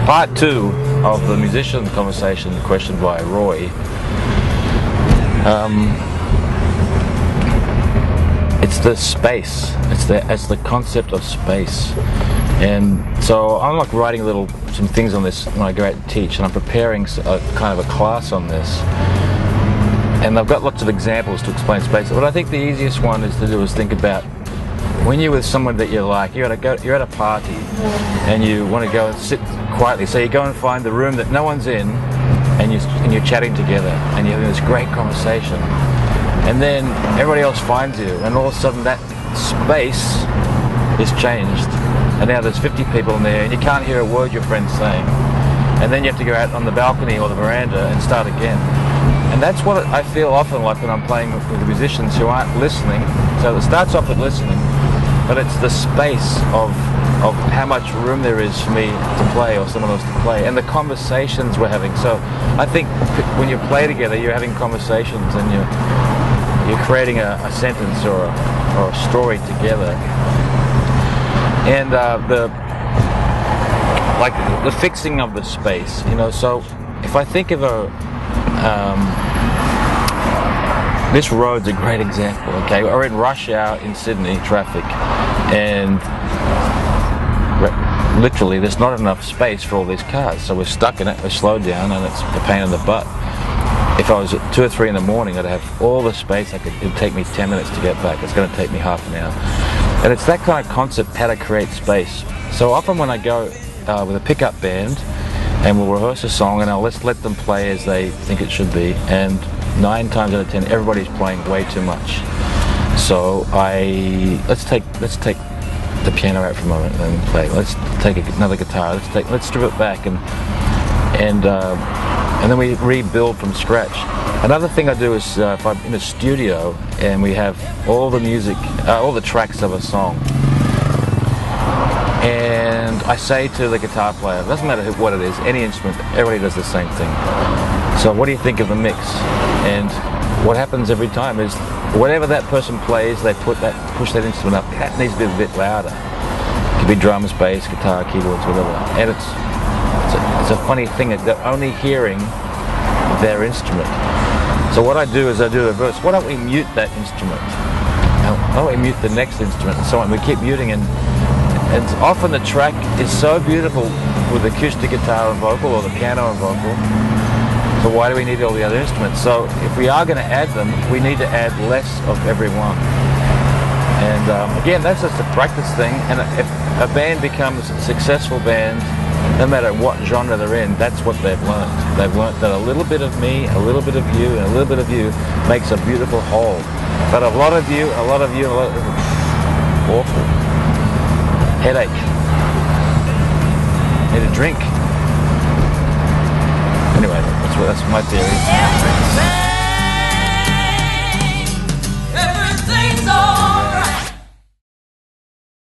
Part 2 of the musician conversation question by Roy. It's the space. It's the concept of space. And so I'm like writing some things on this when I go out and teach, and I'm preparing a kind of a class on this. And I've got lots of examples to explain space. But I think the easiest one is think about when you're with someone that you like. You're at a party, and you want to go and sit quietly. So you go and find the room that no one's in, and you're chatting together, and you're having this great conversation. And then everybody else finds you, and all of a sudden that space is changed. And now there's 50 people in there, and you can't hear a word your friend's saying. And then you have to go out on the balcony or the veranda and start again. And that's what I feel often like when I'm playing with the musicians who aren't listening. So it starts off with listening, but it's the space of how much room there is for me to play or someone else to play, and the conversations we're having. So I think when you play together, you're having conversations, and you're creating a sentence or a story together. And the fixing of the space, so if I think of this road's a great example, okay? We're in rush hour in Sydney traffic, and literally there's not enough space for all these cars, so we're stuck in it, we're slowed down, and it's a pain in the butt. If I was at 2 or 3 in the morning, I'd have all the space. It'd take me 10 minutes to get back. It's going to take me half an hour. And it's that kind of concept, how to create space. So often when I go with a pickup band, and we'll rehearse a song, and I'll let them play as they think it should be, and 9 times out of 10, everybody's playing way too much. So let's take the piano out for a moment and play. Let's take another guitar. Let's strip it back, and then we rebuild from scratch. Another thing I do is if I'm in a studio and we have all the music, all the tracks of a song, and I say to the guitar player, it doesn't matter what it is, any instrument, everybody does the same thing. So what do you think of the mix? And what happens every time is whatever that person plays, they push that instrument up. That needs to be a bit louder. It could be drums, bass, guitar, keyboards, whatever. And it's a funny thing that they're only hearing their instrument. So what I do is I do the reverse. Why don't we mute that instrument? Why don't we mute the next instrument and so on? We keep muting, and often the track is so beautiful with acoustic guitar and vocal, or the piano and vocal. So why do we need all the other instruments? So if we are going to add them, we need to add less of every one. And again, that's just a practice thing. And if a band becomes a successful band, no matter what genre they're in, that's what they've learned. They've learned that a little bit of me, a little bit of you, and a little bit of you makes a beautiful whole. But a lot of you, awful. Headache. Need a drink. Anyway, that's my theory.